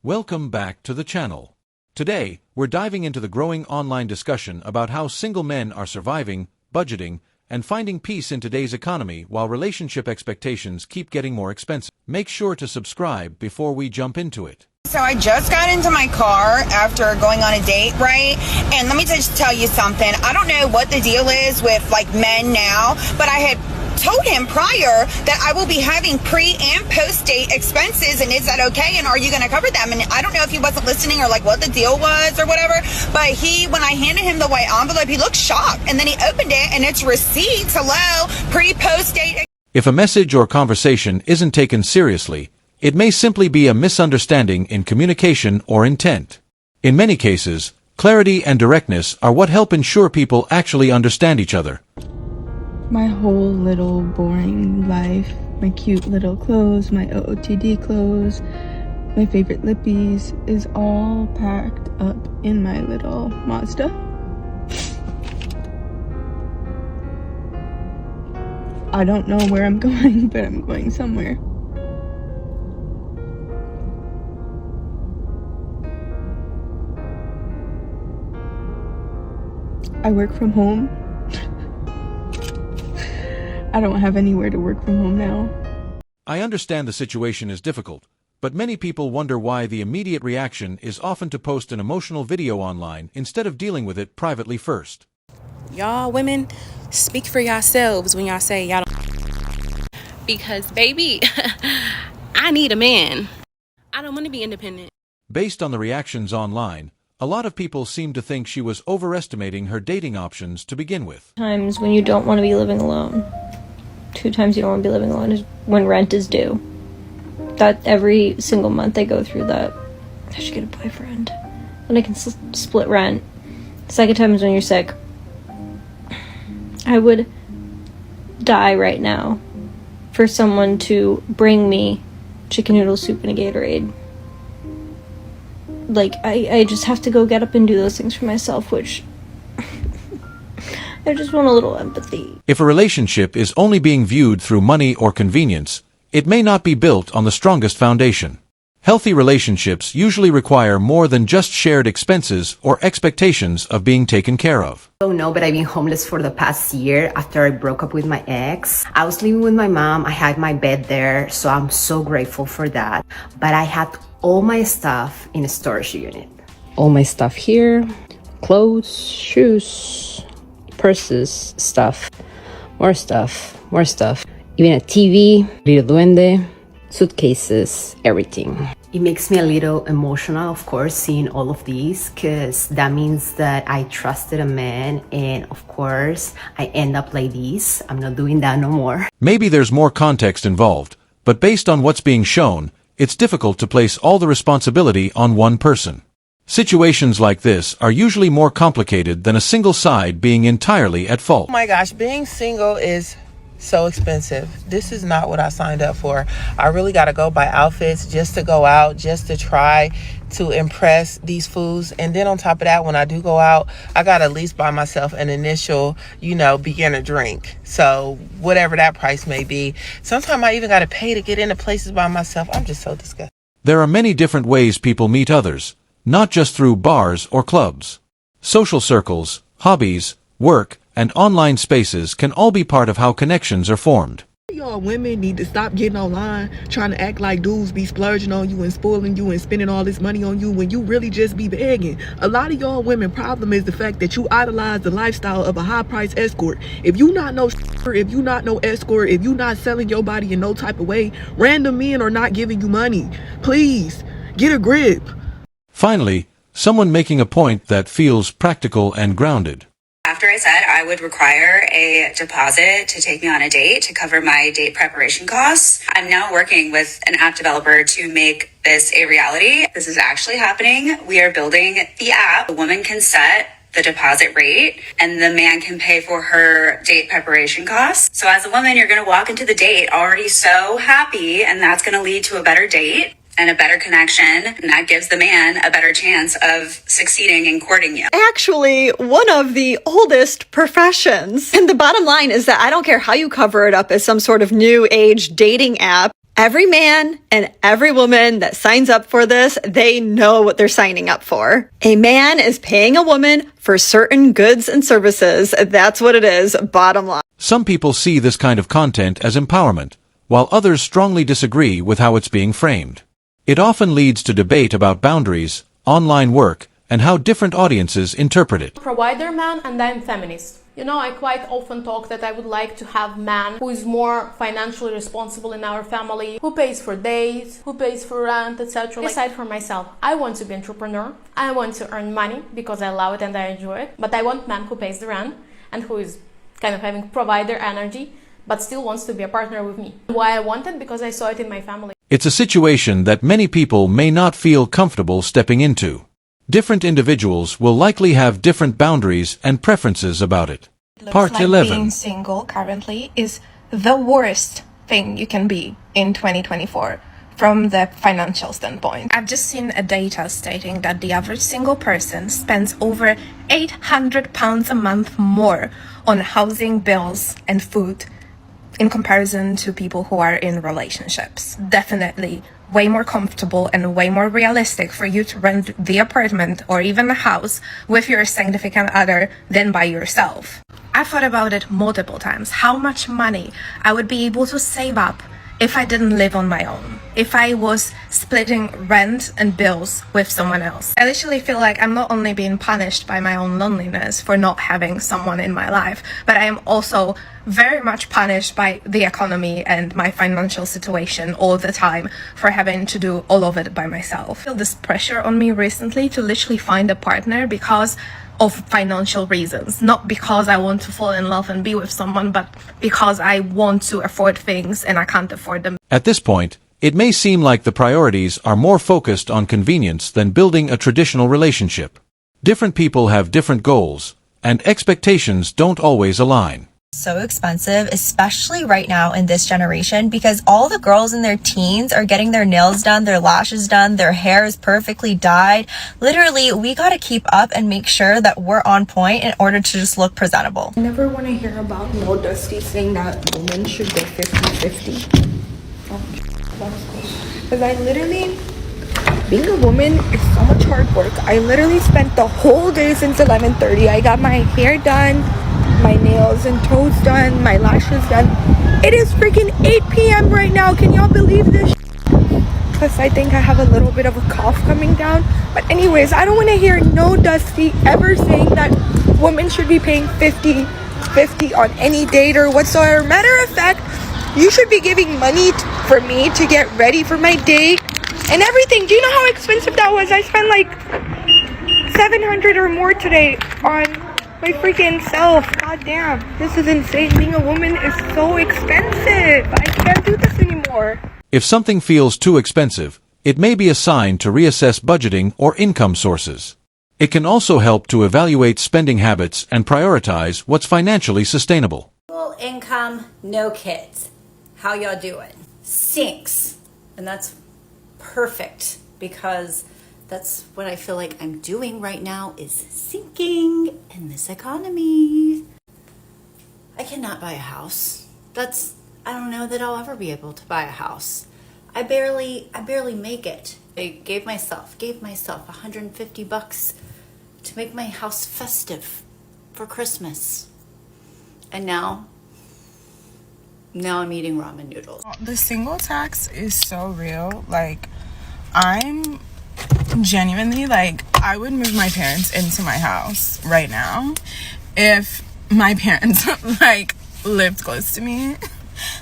Welcome back to the channel. Today, we're diving into the growing online discussion about how single men are surviving, budgeting, and finding peace in today's economy while relationship expectations keep getting more expensive. Make sure to subscribe before we jump into it. So I just got into my car after going on a date, right? And let me just tell you something. I don't know what the deal is with like men now, but I had told him prior that I will be having pre and post date expenses, and is that okay, and are you going to cover them? And I don't know if he wasn't listening or like what the deal was or whatever, but when I handed him the white envelope, he looked shocked, and then he opened it and it's receipts. Hello, pre post date. If a message or conversation isn't taken seriously, it may simply be a misunderstanding in communication or intent. In many cases, clarity and directness are what help ensure people actually understand each other. My whole little boring life, my cute little clothes, my OOTD clothes, my favorite lippies is all packed up in my little Mazda. I don't know where I'm going, but I'm going somewhere. I work from home. I don't have anywhere to work from home now. I understand the situation is difficult, but many people wonder why the immediate reaction is often to post an emotional video online instead of dealing with it privately first. Y'all women, speak for yourselves when y'all say y'all don't. Because baby, I need a man. I don't want to be independent. Based on the reactions online, a lot of people seem to think she was overestimating her dating options to begin with. Times when you don't want to be living alone. 2 times you don't want to be living alone is when rent is due. That every single month I go through that. I should get a boyfriend. Then I can split rent. The second time is when you're sick. I would die right now for someone to bring me chicken noodle soup and a Gatorade. Like, I just have to go get up and do those things for myself, which I just want a little empathy. If a relationship is only being viewed through money or convenience, it may not be built on the strongest foundation. Healthy relationships usually require more than just shared expenses or expectations of being taken care of. I don't know, but I've been homeless for the past year after I broke up with my ex. I was living with my mom. I had my bed there, so I'm so grateful for that. But I had all my stuff in a storage unit. All my stuff here, clothes, shoes, purses, stuff, more stuff, even a TV, little duende, suitcases, everything. It makes me a little emotional, of course, seeing all of these, because that means that I trusted a man, and of course, I end up like this. I'm not doing that no more. Maybe there's more context involved, but based on what's being shown, it's difficult to place all the responsibility on one person. Situations like this are usually more complicated than a single side being entirely at fault. Oh my gosh, being single is so expensive. This is not what I signed up for. I really got to go buy outfits just to go out, just to try to impress these fools. And then on top of that, when I do go out, I got to at least buy myself an initial, beginner drink. So whatever that price may be. Sometimes I even got to pay to get into places by myself. I'm just so disgusted. There are many different ways people meet others, not just through bars or clubs. Social circles, hobbies, work, and online spaces can all be part of how connections are formed. Y'all women need to stop getting online trying to act like dudes be splurging on you and spoiling you and spending all this money on you when you really just be begging. A lot of y'all women problem is the fact that you idolize the lifestyle of a high-priced escort. If you not no if you not no escort, if you not selling your body in no type of way, random men are not giving you money. Please, get a grip. Finally, someone making a point that feels practical and grounded. After I said I would require a deposit to take me on a date to cover my date preparation costs, I'm now working with an app developer to make this a reality. This is actually happening. We are building the app. The woman can set the deposit rate and the man can pay for her date preparation costs. So as a woman, you're going to walk into the date already so happy, and that's going to lead to a better date and a better connection, and that gives the man a better chance of succeeding in courting you. Actually, one of the oldest professions. And the bottom line is that I don't care how you cover it up as some sort of new age dating app. Every man and every woman that signs up for this, they know what they're signing up for. A man is paying a woman for certain goods and services. That's what it is, bottom line. Some people see this kind of content as empowerment, while others strongly disagree with how it's being framed. It often leads to debate about boundaries, online work, and how different audiences interpret it. Provider man and I'm feminist. You know, I quite often talk that I would like to have a man who is more financially responsible in our family, who pays for dates, who pays for rent, etc. Aside from myself, I want to be an entrepreneur. I want to earn money because I love it and I enjoy it. But I want a man who pays the rent and who is kind of having provider energy, but still wants to be a partner with me. Why I want it? Because I saw it in my family. It's a situation that many people may not feel comfortable stepping into. Different individuals will likely have different boundaries and preferences about it. Part like 11. Being single currently is the worst thing you can be in 2024 from the financial standpoint. I've just seen a data stating that the average single person spends over £800 a month more on housing, bills, and food in comparison to people who are in relationships. Definitely way more comfortable and way more realistic for you to rent the apartment or even the house with your significant other than by yourself. I thought about it multiple times, how much money I would be able to save up if I didn't live on my own, if I was splitting rent and bills with someone else. I literally feel like I'm not only being punished by my own loneliness for not having someone in my life, but I am also very much punished by the economy and my financial situation all the time for having to do all of it by myself. I feel this pressure on me recently to literally find a partner because of financial reasons, not because I want to fall in love and be with someone, but because I want to afford things and I can't afford them. At this point, it may seem like the priorities are more focused on convenience than building a traditional relationship. Different people have different goals, and expectations don't always align. So expensive, especially right now in this generation, because all the girls in their teens are getting their nails done, their lashes done, their hair is perfectly dyed. Literally, we gotta keep up and make sure that we're on point in order to just look presentable. I never want to hear about no Dusty saying that women should go 50-50. Because I literally, being a woman is so much hard work. I literally spent the whole day since 11:30. I got my hair done, my nails and toes done, my lashes done. It is freaking 8 p.m. right now. Can y'all believe this? Plus I think I have a little bit of a cough coming down. But anyways, I don't want to hear no Dusty ever saying that women should be paying 50-50 on any date or whatsoever. Matter of fact, you should be giving money for me to get ready for my date and everything. Do you know how expensive that was? I spent like $700 or more today on my freaking self. God damn, this is insane. Being a woman is so expensive. I can't do this anymore. If something feels too expensive, it may be a sign to reassess budgeting or income sources. It can also help to evaluate spending habits and prioritize what's financially sustainable. Full income, no kids. How y'all doing? Sinks. And that's perfect because that's what I feel like I'm doing right now is sinking in this economy. I cannot buy a house. I don't know that I'll ever be able to buy a house. I barely make it. I gave myself $150 to make my house festive for Christmas. And now I'm eating ramen noodles. The single tax is so real. Like, I'm genuinely, like, I would move my parents into my house right now if my parents, like, lived close to me.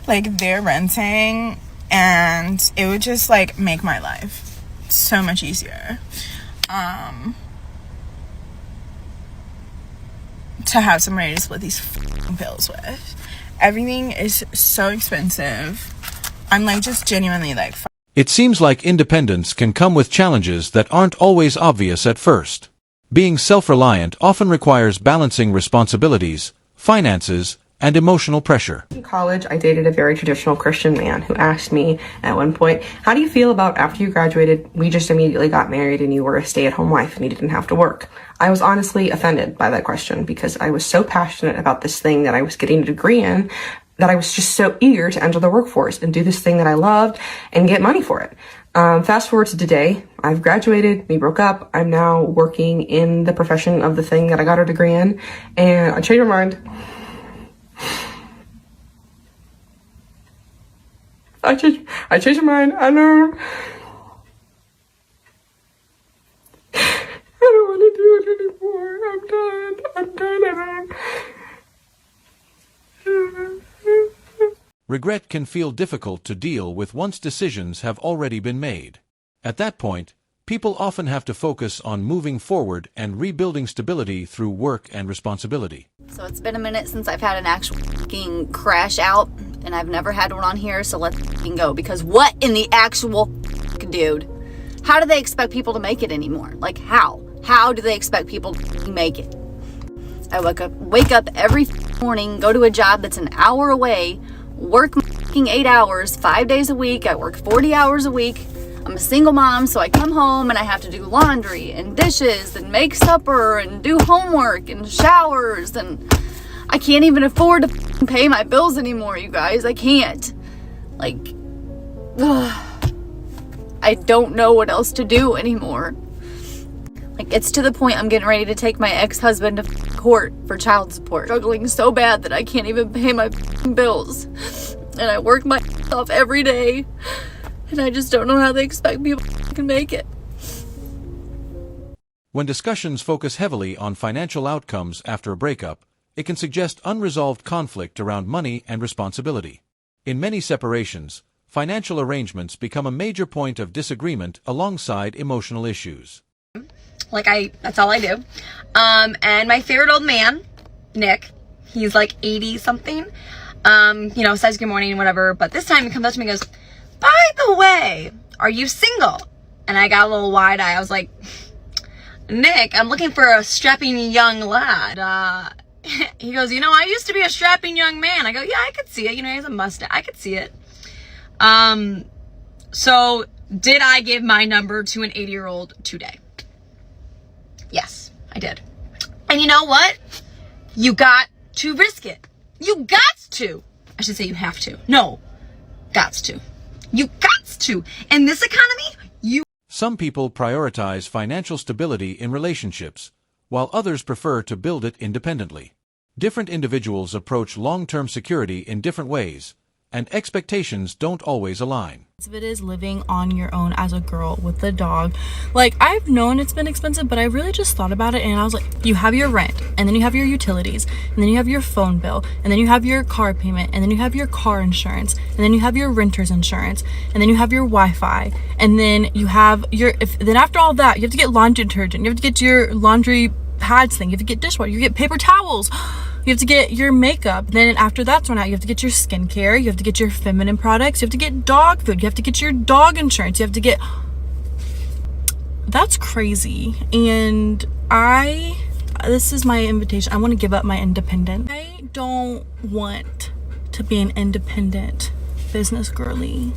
Like, they're renting, and it would just, like, make my life so much easier. To have somebody to split these bills with. Everything is so expensive. I'm, like, just genuinely, like... It seems like independence can come with challenges that aren't always obvious at first. Being self-reliant often requires balancing responsibilities, finances, and emotional pressure. In college, I dated a very traditional Christian man who asked me at one point, how do you feel about after you graduated, we just immediately got married and you were a stay-at-home wife and you didn't have to work? I was honestly offended by that question because I was so passionate about this thing that I was getting a degree in, that I was just so eager to enter the workforce and do this thing that I loved and get money for it. Fast forward to today, I've graduated, we broke up, I'm now working in the profession of the thing that I got a degree in, and I changed my mind. I changed my mind. I don't want to do it anymore. I'm done. Regret can feel difficult to deal with once decisions have already been made. At that point, people often have to focus on moving forward and rebuilding stability through work and responsibility. So it's been a minute since I've had an actual fucking crash out, and I've never had one on here, so let's fucking go. Because what in the actual dude? How do they expect people to make it anymore? Like how? How do they expect people to make it? I wake up every morning, go to a job that's an hour away, work 8 hours, 5 days a week. I work 40 hours a week. I'm a single mom, so I come home and I have to do laundry and dishes and make supper and do homework and showers, and I can't even afford to pay my bills anymore, you guys. I can't. Like, I don't know what else to do anymore. Like, it's to the point I'm getting ready to take my ex-husband to court for child support. Struggling so bad that I can't even pay my bills. And I work my off every day. And I just don't know how they expect people to make it. When discussions focus heavily on financial outcomes after a breakup, it can suggest unresolved conflict around money and responsibility. In many separations, financial arrangements become a major point of disagreement alongside emotional issues. That's all I do. And my favorite old man, Nick, he's like 80 something, says good morning and whatever, but this time he comes up to me and goes, by the way, are you single? And I got a little wide eye. I was like, Nick, I'm looking for a strapping young lad. He goes, I used to be a strapping young man. I go, yeah, I could see it. He has a mustache. I could see it. So did I give my number to an 80-year-old today? Yes, I did. And you know what? You got to risk it. You got to. I should say you have to. No, gots to. You got to. In this economy, Some people prioritize financial stability in relationships, while others prefer to build it independently. Different individuals approach long-term security in different ways, and expectations don't always align. It is living on your own as a girl with a dog. Like, I've known it's been expensive, but I really just thought about it and I was like, you have your rent, and then you have your utilities, and then you have your phone bill, and then you have your car payment, and then you have your car insurance, and then you have your renter's insurance, and then you have your Wi-Fi, and then you have then after all that, you have to get laundry detergent, you have to get your laundry pads thing, you have to get dishwater, you get paper towels, you have to get your makeup. Then after that's run out, you have to get your skincare, you have to get your feminine products, you have to get dog food, you have to get your dog insurance, you have to get... That's crazy. And this is my invitation. I want to give up my independence. I don't want to be an independent business girly.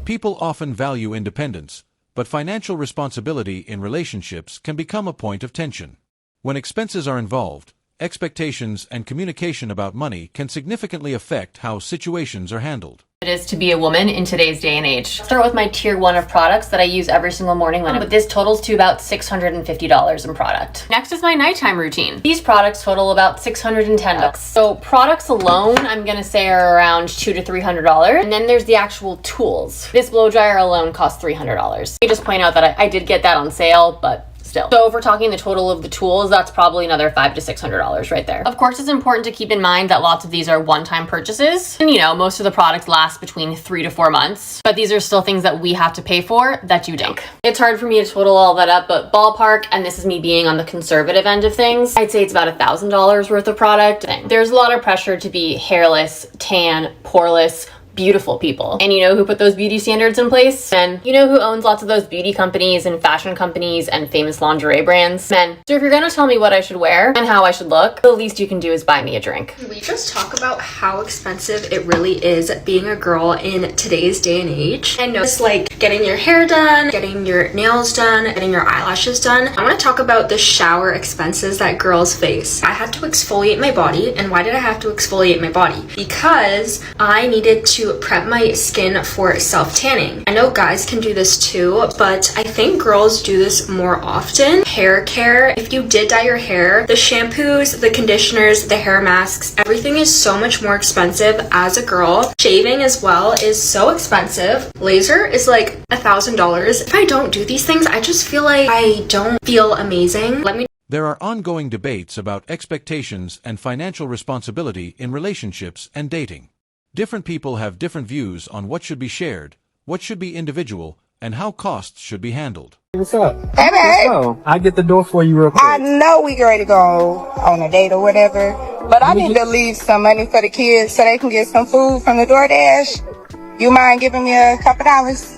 People often value independence, but financial responsibility in relationships can become a point of tension. When expenses are involved, expectations and communication about money can significantly affect how situations are handled. It is to be a woman in today's day and age. I'll start with my tier 1 of products that I use every single morning, but this totals to about $650 in product. Next is my nighttime routine. These products total about $610. So products alone, I'm gonna say are around $200 to $300. And then there's the actual tools. This blow dryer alone costs $300. Let me just point out that I did get that on sale, but still. So if we're talking the total of the tools, that's probably another $500 to $600 right there. Of course, it's important to keep in mind that lots of these are one-time purchases. And most of the products last between 3 to 4 months, but these are still things that we have to pay for that you don't. It's hard for me to total all that up, but ballpark, and this is me being on the conservative end of things, I'd say it's about $1,000 worth of product. There's a lot of pressure to be hairless, tan, poreless, beautiful people. And you know who put those beauty standards in place? Men. You know who owns lots of those beauty companies and fashion companies and famous lingerie brands? Men. So if you're gonna tell me what I should wear and how I should look, the least you can do is buy me a drink. Can we just talk about how expensive it really is being a girl in today's day and age? I know it's like getting your hair done, getting your nails done, getting your eyelashes done. I want to talk about the shower expenses that girls face. I had to exfoliate my body. And why did I have to exfoliate my body? Because I needed to prep my skin for self-tanning. I know guys can do this too, but I think girls do this more often. Hair care, if you did dye your hair, the shampoos, the conditioners, the hair masks, everything is so much more expensive as a girl. Shaving as well is so expensive. Laser is like $1,000. If I don't do these things, I just feel like I don't feel amazing. There are ongoing debates about expectations and financial responsibility in relationships and dating. Different people have different views on what should be shared, what should be individual, and how costs should be handled. What's up? Hey, babe. So, I'll get the door for you real quick. I know we get ready to go on a date or whatever, but I need to leave some money for the kids so they can get some food from the DoorDash. You mind giving me a couple dollars?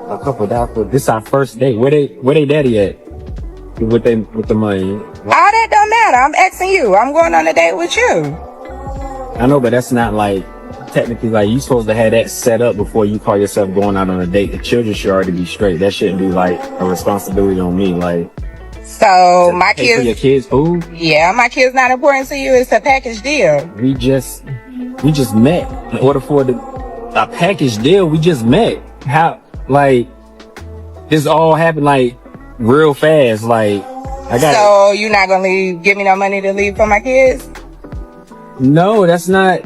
A couple dollars. This is our first date. Where they daddy at? With the money. All that don't matter. I'm asking you. I'm going on a date with you. I know, but that's not like technically like you supposed to have that set up before you call yourself going out on a date. The children should already be straight. That shouldn't be like a responsibility on me. Like, so my kids, for your kids' food. Yeah, my kids not important to you. It's a package deal. We just met. In order for a package deal, we just met. How like this all happened like real fast. Like I got. So you're not gonna give me no money to leave for my kids? No, that's not.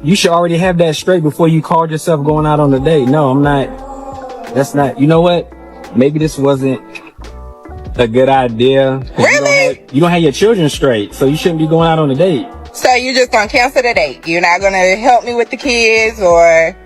You should already have that straight before you called yourself going out on a date. No, I'm not. That's not. You know what? Maybe this wasn't a good idea. Really? You don't have your children straight, so you shouldn't be going out on a date. So you're just gonna cancel the date? You're not gonna help me with the kids or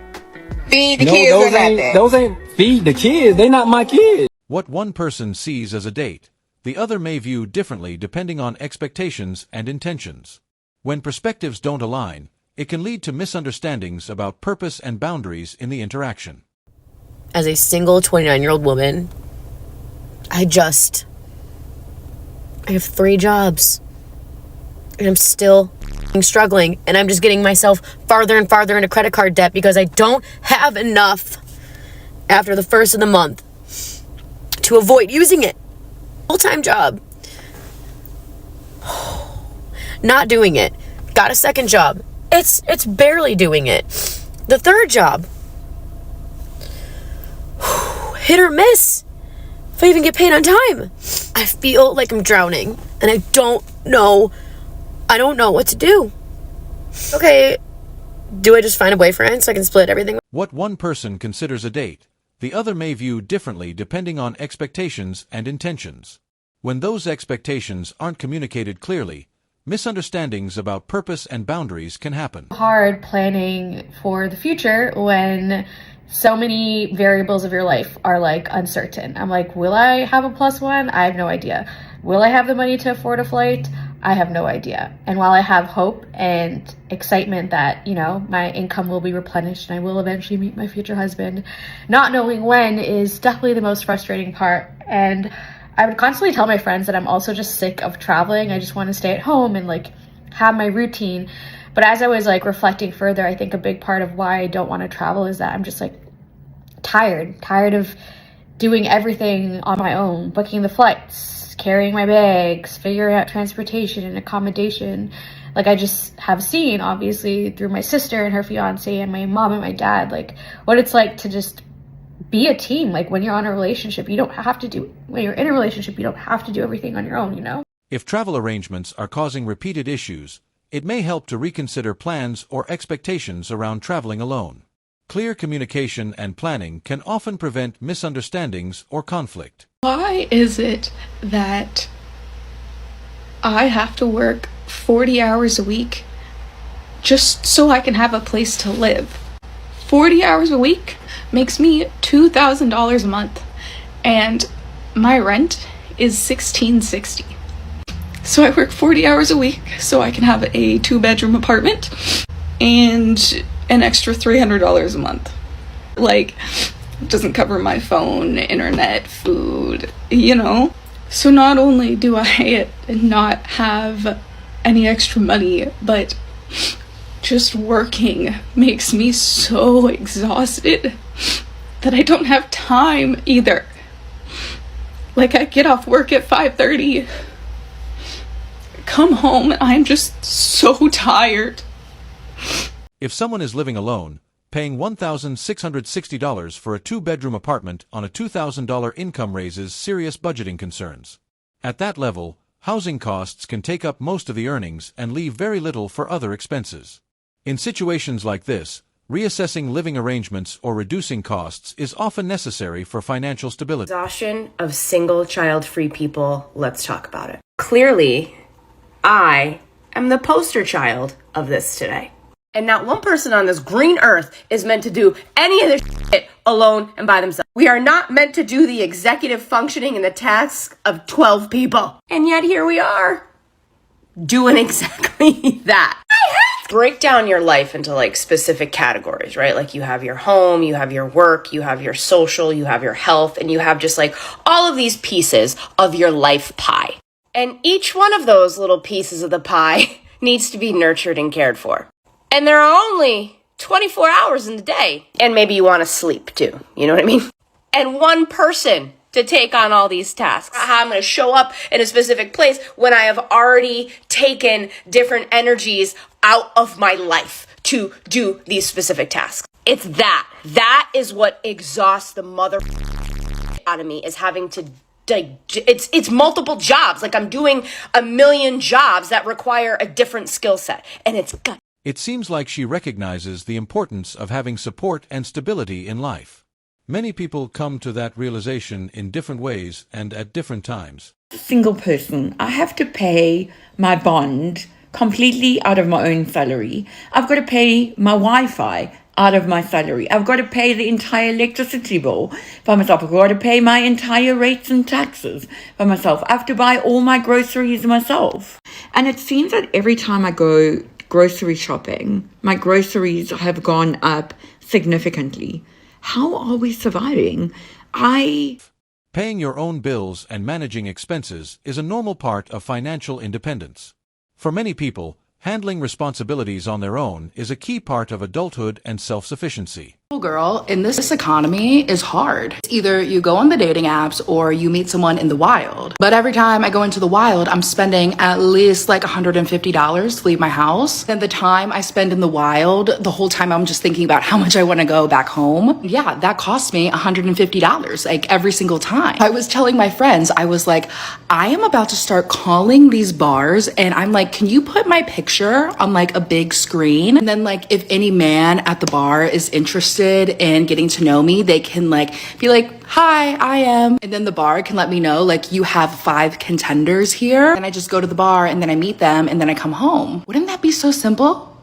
feed the kids or nothing? Those ain't feed the kids. They not my kids. What one person sees as a date, the other may view differently depending on expectations and intentions. When perspectives don't align, it can lead to misunderstandings about purpose and boundaries in the interaction. As a single 29-year-old woman, I have 3 jobs. And I'm still struggling. And I'm just getting myself farther and farther into credit card debt because I don't have enough after the first of the month to avoid using it. Full-time job. Not doing it. Got a second job. It's barely doing it. The third job. Hit or miss. If I even get paid on time. I feel like I'm drowning and I don't know what to do. Okay, do I just find a boyfriend so I can split everything? What one person considers a date, the other may view differently depending on expectations and intentions. When those expectations aren't communicated clearly, misunderstandings about purpose and boundaries can happen. Hard planning for the future when so many variables of your life are like uncertain. I'm like, will I have a +1? I have no idea. Will I have the money to afford a flight? I have no idea. And while I have hope and excitement that, you know, my income will be replenished and I will eventually meet my future husband, not knowing when is definitely the most frustrating part. And I would constantly tell my friends that I'm also just sick of traveling. I just want to stay at home and like have my routine. But as I was like reflecting further, I think a big part of why I don't want to travel is that I'm just like tired of doing everything on my own, booking the flights, carrying my bags, figuring out transportation and accommodation. Like I just have seen, obviously, through my sister and her fiance and my mom and my dad, like what it's like to just be a team. Like when you're in a relationship, you don't have to do everything on your own, you know? If travel arrangements are causing repeated issues, it may help to reconsider plans or expectations around traveling alone. Clear communication and planning can often prevent misunderstandings or conflict. Why is it that I have to work 40 hours a week just so I can have a place to live? 40 hours a week makes me $2,000 a month, and my rent is $1,660. So I work 40 hours a week so I can have a 2-bedroom apartment, and an extra $300 a month. Like, it doesn't cover my phone, internet, food, you know? So not only do I not have any extra money, but just working makes me so exhausted that I don't have time either. Like, I get off work at 5:30, come home, I'm just so tired. If someone is living alone, paying $1,660 for a 2-bedroom apartment on a $2,000 income raises serious budgeting concerns. At that level, housing costs can take up most of the earnings and leave very little for other expenses. In situations like this, reassessing living arrangements or reducing costs is often necessary for financial stability. Exhaustion of single child-free people, let's talk about it. Clearly, I am the poster child of this today. And not one person on this green earth is meant to do any of this shit alone and by themselves. We are not meant to do the executive functioning and the tasks of 12 people. And yet here we are, doing exactly that. Break down your life into like specific categories, right? Like you have your home, you have your work, you have your social, you have your health, and you have just like all of these pieces of your life pie. And each one of those little pieces of the pie needs to be nurtured and cared for. And there are only 24 hours in the day. And maybe you want to sleep too. You know what I mean? And one person to take on all these tasks. How I'm going to show up in a specific place when I have already taken different energies out of my life to do these specific tasks. It's that. That is what exhausts the mother out of me, is having to it's multiple jobs. Like I'm doing a million jobs that require a different skill set. And it's gut. It seems like she recognizes the importance of having support and stability in life. Many people come to that realization in different ways and at different times. Single person, I have to pay my bond completely out of my own salary. I've got to pay my Wi-Fi out of my salary. I've got to pay the entire electricity bill by myself. I've got to pay my entire rates and taxes by myself. I have to buy all my groceries myself. And it seems that every time I go grocery shopping, my groceries have gone up significantly. How are we surviving? Paying your own bills and managing expenses is a normal part of financial independence. For many people, handling responsibilities on their own is a key part of adulthood and self-sufficiency. Girl, in this economy is hard. Either you go on the dating apps or you meet someone in the wild. But every time I go into the wild, I'm spending at least like $150 to leave my house. And the time I spend in the wild, the whole time I'm just thinking about how much I want to go back home. Yeah, that costs me $150 like every single time. I was telling my friends, I was like, I am about to start calling these bars and I'm like, can you put my picture on like a big screen? And then like if any man at the bar is interested in getting to know me, they can like be like, hi, I am. And then the bar can let me know like you have 5 contenders here. And I just go to the bar and then I meet them and then I come home. Wouldn't that be so simple?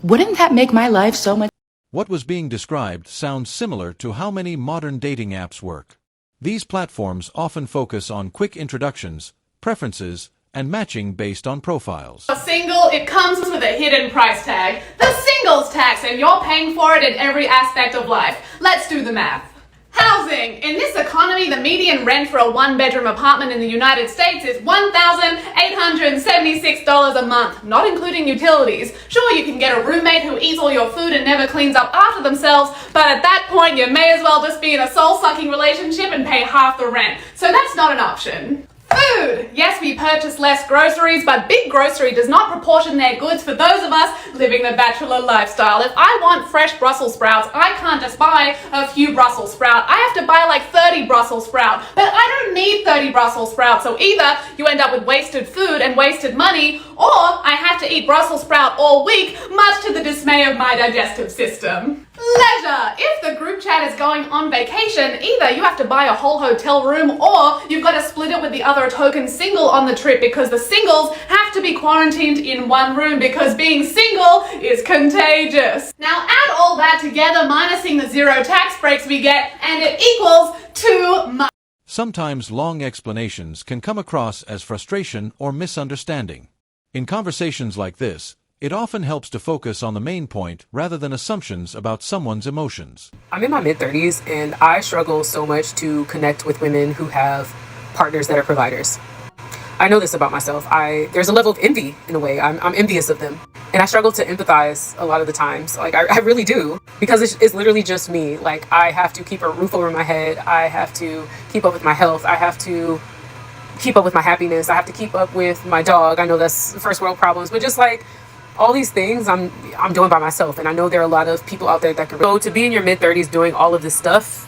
Wouldn't that make my life so much? What was being described sounds similar to how many modern dating apps work. These platforms often focus on quick introductions, preferences, and matching based on profiles. A single, it comes with a hidden price tag. The singles tax, and you're paying for it in every aspect of life. Let's do the math. Housing. In this economy, the median rent for a 1-bedroom apartment in the United States is $1,876 a month, not including utilities. Sure, you can get a roommate who eats all your food and never cleans up after themselves, but at that point, you may as well just be in a soul-sucking relationship and pay half the rent. So that's not an option. Food! Yes, we purchase less groceries, but Big Grocery does not proportion their goods for those of us living the bachelor lifestyle. If I want fresh Brussels sprouts, I can't just buy a few Brussels sprout. I have to buy like 30 Brussels sprout. But I don't need 30 Brussels sprouts, so either you end up with wasted food and wasted money, or I have to eat Brussels sprout all week, much to the dismay of my digestive system. Leisure! If the group chat is going on vacation, either you have to buy a whole hotel room or you've got to split it with the other token single on the trip because the singles have to be quarantined in one room because being single is contagious. Now add all that together, minusing the 0 tax breaks we get, and it equals too much. Sometimes long explanations can come across as frustration or misunderstanding. In conversations like this, It often helps to focus on the main point rather than assumptions about someone's emotions. I'm in my mid-30s and I struggle so much to connect with women who have partners that are providers. I know this about myself. There's a level of envy in a way. I'm envious of them. And I struggle to empathize a lot of the times. Like, I really do. Because it's literally just me. Like, I have to keep a roof over my head. I have to keep up with my health. I have to keep up with my happiness. I have to keep up with my dog. I know that's first world problems. But just like, all these things I'm doing by myself. And I know there are a lot of people out there that can. So to be in your mid-30s doing all of this stuff,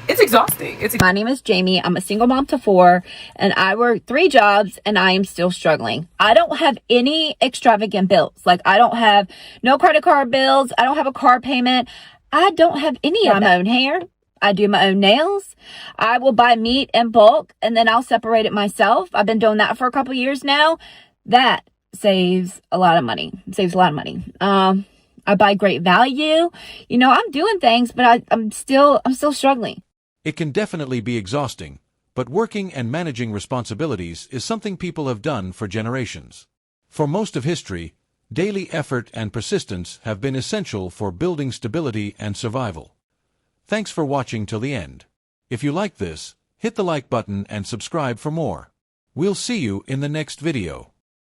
it's exhausting. My name is Jamie. I'm a single mom to 4, and I work 3 jobs, and I am still struggling. I don't have any extravagant bills. Like, I don't have no credit card bills. I don't have a car payment. I don't have any of my own hair. I do my own nails. I will buy meat in bulk, and then I'll separate it myself. I've been doing that for a couple years now. That saves a lot of money. I buy great value. You know, I'm doing things, but I'm still struggling. It can definitely be exhausting, but working and managing responsibilities is something people have done for generations. For most of history, daily effort and persistence have been essential for building stability and survival. Thanks for watching till the end. If you like this, hit the like button and subscribe for more. We'll see you in the next video.